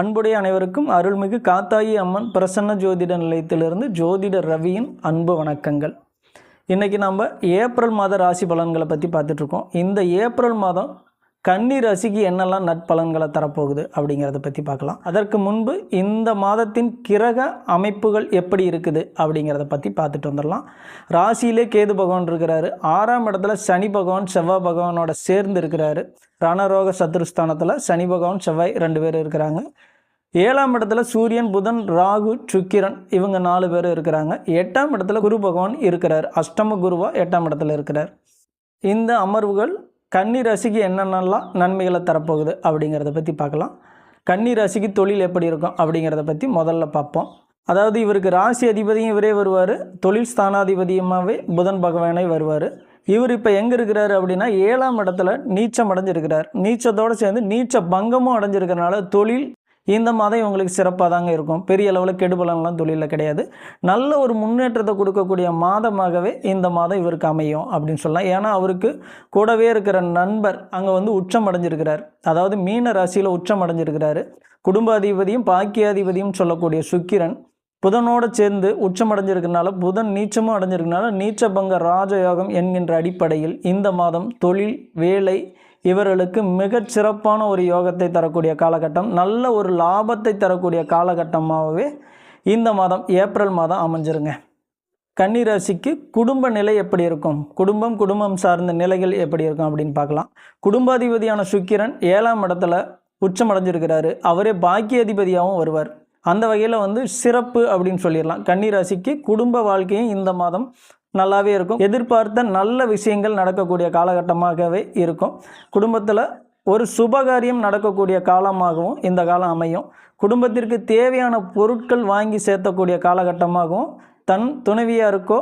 அன்புடைய அனைவருக்கும் அருள்மிகு காத்தாயி அம்மன் பிரசன்ன ஜோதிட நிலையத்திலிருந்து ஜோதிடர் ரவியின் அன்பு வணக்கங்கள். இன்றைக்கி நம்ம ஏப்ரல் மாத ராசி பலன்களை பற்றி பார்த்துட்ருக்கோம். இந்த ஏப்ரல் மாதம் கன்னி ராசிக்கு என்னெல்லாம் நட்பலன்களை தரப்போகுது அப்படிங்கிறத பற்றி பார்க்கலாம். அதற்கு முன்பு இந்த மாதத்தின் கிரக அமைப்புகள் எப்படி இருக்குது அப்படிங்கிறத பற்றி பார்த்துட்டு வந்துடலாம். ராசியிலே கேது பகவான் இருக்கிறாரு. 6ஆம் இடத்துல சனி பகவான் செவ்வாய் பகவானோட சேர்ந்து இருக்கிறாரு. ரணரோக சத்துருஸ்தானத்தில் சனி பகவான் செவ்வாய் 2 பேர் இருக்கிறாங்க. 7ஆம் இடத்துல சூரியன் புதன் ராகு சுக்கிரன் இவங்க 4 பேர் இருக்கிறாங்க. 8ஆம் இடத்துல குரு பகவான் இருக்கிறார். அஷ்டம குருவா 8ஆம் இடத்துல இருக்கிறார். இந்த அமர்வுகள் கன்னி ராசிக்கு என்னென்னலாம் நன்மைகளை தரப்போகுது அப்படிங்கிறத பற்றி பார்க்கலாம். கன்னி ராசிக்கு தொழில் எப்படி இருக்கும் அப்படிங்கிறத பற்றி முதல்ல பார்ப்போம். அதாவது இவருக்கு ராசி அதிபதியும் இவரே வருவார், தொழில் ஸ்தானாதிபதியுமாகவே புதன் பகவானே வருவார். இவர் இப்போ எங்கே இருக்கிறாரு அப்படின்னா 7ஆம் இடத்துல நீச்சம் அடைஞ்சிருக்கிறார். நீச்சத்தோடு சேர்ந்து நீச்ச பங்கமும் அடைஞ்சிருக்கிறனால தொழில் இந்த மாதம் இவங்களுக்கு சிறப்பாக தாங்க இருக்கும். பெரிய அளவில் கெடுபலன்லாம் தொழிலில் கிடையாது. நல்ல ஒரு முன்னேற்றத்தை கொடுக்கக்கூடிய மாதமாகவே இந்த மாதம் இவருக்கு அமையும் அப்படின்னு சொல்லலாம். ஏன்னா அவருக்கு கூடவே இருக்கிற நண்பர் அங்கே உச்சம் அடைஞ்சிருக்கிறார். அதாவது மீன ராசியில் உச்சம் அடைஞ்சிருக்கிறாரு. குடும்பாதிபதியும் பாக்கியாதிபதியும் சொல்லக்கூடிய சுக்கிரன் புதனோடு சேர்ந்து உச்சம் அடைஞ்சிருக்கிறனால, புதன் நீச்சமும் அடைஞ்சிருக்கிறனால நீச்ச பங்க ராஜயோகம் என்கின்ற அடிப்படையில் இந்த மாதம் தொழில் வேலை இவர்களுக்கு மிகச்சிறப்பான ஒரு யோகத்தை தரக்கூடிய காலகட்டம், நல்ல ஒரு லாபத்தை தரக்கூடிய காலகட்டமாகவே இந்த மாதம் ஏப்ரல் மாதம் அமைஞ்சிருங்க. கன்னிராசிக்கு குடும்ப நிலை எப்படி இருக்கும், குடும்பம் சார்ந்த நிலைகள் எப்படி இருக்கும் அப்படின்னு பார்க்கலாம். குடும்பாதிபதியான சுக்கிரன் 7ஆம் இடத்துல உச்சமடைஞ்சிருக்கிறாரு. அவரே பாக்கியாதிபதியாகவும் வருவார். அந்த வகையில் சிறப்பு அப்படின்னு சொல்லிடலாம். கன்னிராசிக்கு குடும்ப வாழ்க்கையும் இந்த மாதம் நல்லாவே இருக்கும். எதிர்பார்த்த நல்ல விஷயங்கள் நடக்கக்கூடிய காலகட்டமாகவே இருக்கும். குடும்பத்தில் ஒரு சுபகாரியம் நடக்கக்கூடிய காலமாகவும் இந்த காலம் அமையும். குடும்பத்திற்கு தேவையான பொருட்கள் வாங்கி சேர்த்தக்கூடிய காலகட்டமாகவும், தன் துணைவியாருக்கோ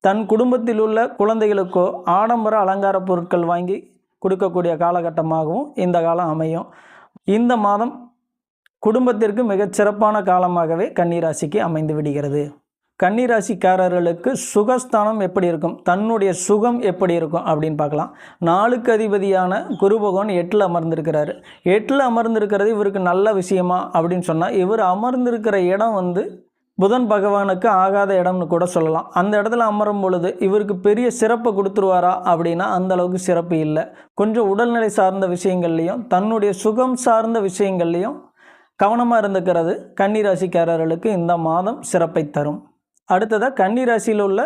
தன் குடும்பத்தில் உள்ள குழந்தைகளுக்கோ ஆடம்பர அலங்கார பொருட்கள் வாங்கி கொடுக்கக்கூடிய காலகட்டமாகவும் இந்த காலம் அமையும். இந்த மாதம் குடும்பத்திற்கு மிகச்சிறப்பான காலமாகவே கன்னிராசிக்கு அமைந்து விடுகிறது. கன்னிராசிக்காரர்களுக்கு சுகஸ்தானம் எப்படி இருக்கும், தன்னுடைய சுகம் எப்படி இருக்கும் அப்படின்னு பார்க்கலாம். 4க்கு அதிபதியான குரு பகவான் 8ல் அமர்ந்திருக்கிறாரு. 8ல் அமர்ந்திருக்கிறது இவருக்கு நல்ல விஷயமா அப்படின்னு சொன்னால், இவர் அமர்ந்திருக்கிற இடம் புதன் பகவானுக்கு ஆகாத இடம்னு கூட சொல்லலாம். அந்த இடத்துல அமரும் பொழுது இவருக்கு பெரிய சிறப்பை கொடுத்துருவாரா அப்படின்னா அந்த அளவுக்கு சிறப்பு இல்லை. கொஞ்சம் உடல்நிலை சார்ந்த விஷயங்கள்லையும் தன்னுடைய சுகம் சார்ந்த விஷயங்கள்லையும் கவனமாக இருந்துக்கிறது கன்னிராசிக்காரர்களுக்கு இந்த மாதம் சிறப்பை தரும். அடுத்ததாக கன்னிராசியில் உள்ள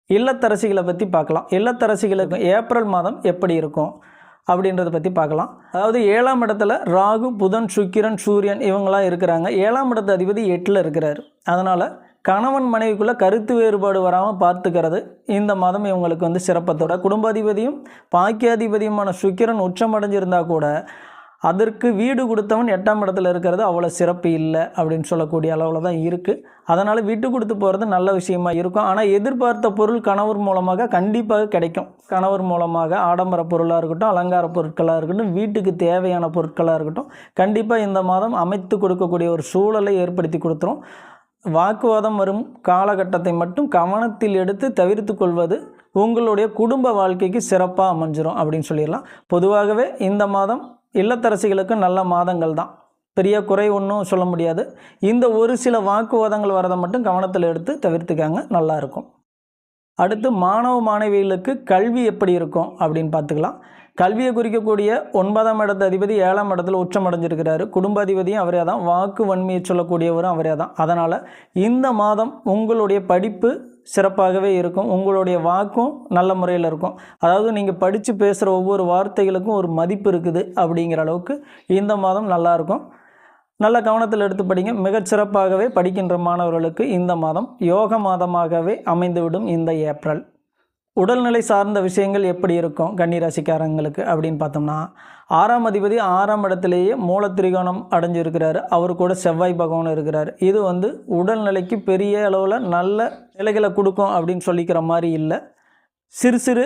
இல்லத்தரசிகளை பற்றி பார்க்கலாம். இல்லத்தரசிகளுக்கு ஏப்ரல் மாதம் எப்படி இருக்கும் அப்படின்றத பற்றி பார்க்கலாம். அதாவது 7ஆம் இடத்துல ராகு புதன் சுக்கிரன் சூரியன் இவங்களாம் இருக்கிறாங்க. 7ஆம் இடத்து அதிபதி 8ல் இருக்கிறார். அதனால் கணவன் மனைவிக்குள்ளே கருத்து வேறுபாடு வராமல் பார்த்துக்கிறது இந்த மாதம் இவங்களுக்கு சிறப்பத்தோட. குடும்பாதிபதியும் பாக்கியாதிபதியுமான சுக்கிரன் உச்சமடைஞ்சிருந்தால் கூட அதற்கு வீடு கொடுத்தவன் 8ஆம் இடத்துல இருக்கிறது அவ்வளோ சிறப்பு இல்லை அப்படின்னு சொல்லக்கூடிய அளவில் தான் இருக்குது. அதனால் விட்டு கொடுத்து போகிறது நல்ல விஷயமா இருக்கும். ஆனால் எதிர்பார்த்த பொருள் கணவர் மூலமாக கண்டிப்பாக கிடைக்கும். கணவர் மூலமாக ஆடம்பர பொருளாக இருக்கட்டும், அலங்கார பொருட்களாக இருக்கட்டும், வீட்டுக்கு தேவையான பொருட்களாக இருக்கட்டும், கண்டிப்பாக இந்த மாதம் அமைத்து கொடுக்கக்கூடிய ஒரு சூழலை ஏற்படுத்தி கொடுத்துரும். வாக்குவாதம் வரும் காலகட்டத்தை மட்டும் கவனத்தில் எடுத்து தவிர்த்து கொள்வது உங்களுடைய குடும்ப வாழ்க்கைக்கு சிறப்பாக அமைஞ்சிரும் அப்படின்னு சொல்லிடலாம். பொதுவாகவே இந்த மாதம் இல்லத்தரசிகளுக்கு நல்ல மாதங்கள் தான், பெரிய குறை ஒன்றும் சொல்ல முடியாது. இந்த ஒரு சில வாக்குவாதங்கள் வரதை மட்டும் கவனத்தில் எடுத்து தவிர்த்துக்காங்க, நல்லாயிருக்கும். அடுத்து மாணவ மாணவிகளுக்கு கல்வி எப்படி இருக்கும் அப்படின்னு பார்த்துக்கலாம். கல்வியை குறிக்கக்கூடிய 9ஆம் இடத்து அதிபதி 7ஆம் இடத்துல உச்சமடைஞ்சிருக்கிறாரு. குடும்பாதிபதியும் அவரே தான், வாக்கு வன்மையை சொல்லக்கூடியவரும் அவரே தான். அதனால் இந்த மாதம் உங்களுடைய படிப்பு சிறப்பாகவே இருக்கும். உங்களுடைய வாக்கும் நல்ல முறையில் இருக்கும். அதாவது நீங்கள் படித்து பேசுகிற ஒவ்வொரு வார்த்தைகளுக்கும் ஒரு மதிப்பு இருக்குது அப்படிங்கிற அளவுக்கு இந்த மாதம் நல்லாயிருக்கும். நல்ல கவனத்தில் எடுத்து படிங்க. மிகச்சிறப்பாகவே படிக்கின்ற மாணவர்களுக்கு இந்த மாதம் யோக மாதமாகவே அமைந்துவிடும் இந்த ஏப்ரல். உடல்நிலை சார்ந்த விஷயங்கள் எப்படி இருக்கும் கன்னிராசிக்காரங்களுக்கு அப்படின்னு பார்த்தோம்னா, 6ஆம் அதிபதி 6ஆம் இடத்திலேயே மூலத்திரிகோணம் அடைஞ்சிருக்கிறாரு. அவர் கூட செவ்வாய் பகவான் இருக்கிறார். இது உடல்நிலைக்கு பெரிய அளவில் நல்ல நிலைகளை கொடுக்கும் அப்படின்னு சொல்லிக்கிற மாதிரி இல்லை. சிறு சிறு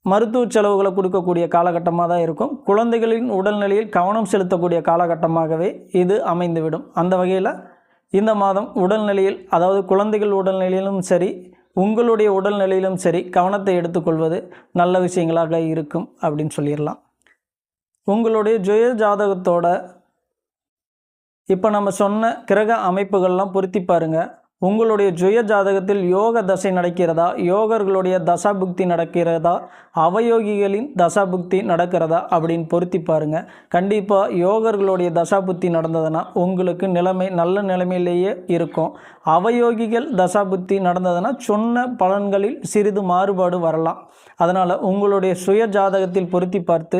மருத்துவ செலவுகளை கொடுக்கக்கூடிய காலகட்டமாக தான் இருக்கும். குழந்தைகளின் உடல்நிலையில் கவனம் செலுத்தக்கூடிய காலகட்டமாகவே இது அமைந்துவிடும். அந்த வகையில் இந்த மாதம் உடல்நிலையில், அதாவது குழந்தைகள் உடல்நிலையிலும் சரி உங்களுடைய உடல்நிலையிலும் சரி கவனத்தை எடுத்துக்கொள்வது நல்ல விஷயங்களாக இருக்கும் அப்படின்னு சொல்லிடலாம். உங்களுடைய ஜெய ஜாதகத்தோட இப்போ நம்ம சொன்ன கிரக அமைப்புகள்லாம் பொருத்தி பாருங்கள். உங்களுடைய சுய ஜாதகத்தில் யோக தசை நடக்கிறதா, யோகர்களுடைய தசாபுக்தி நடக்கிறதா, அவயோகிகளின் தசாபுக்தி நடக்கிறதா அப்படின்னு பொருத்தி பாருங்கள். கண்டிப்பாக யோகர்களுடைய தசாபுக்தி நடந்ததுன்னா உங்களுக்கு நிலைமை நல்ல நிலைமையிலேயே இருக்கும். அவயோகிகள் தசாபுக்தி நடந்ததுன்னா சொன்ன பலன்களில் சிறிது மாறுபாடு வரலாம். அதனால் உங்களுடைய சுய ஜாதகத்தில் பொருத்தி பார்த்து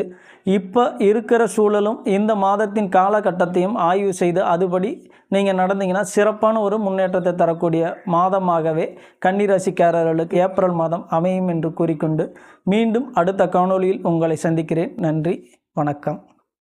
இப்போ இருக்கிற சூழலும் இந்த மாதத்தின் காலகட்டத்தையும் ஆய்வு செய்து அதுபடி நீங்கள் நடந்தீங்கன்னா சிறப்பான ஒரு முன்னேற்றத்தை தரக்கூடிய மாதமாகவே கன்னிராசிக்காரர்களுக்கு ஏப்ரல் மாதம் அமையும் என்று கூறிக்கொண்டு மீண்டும் அடுத்த காணொளியில் உங்களை சந்திக்கிறேன். நன்றி, வணக்கம்.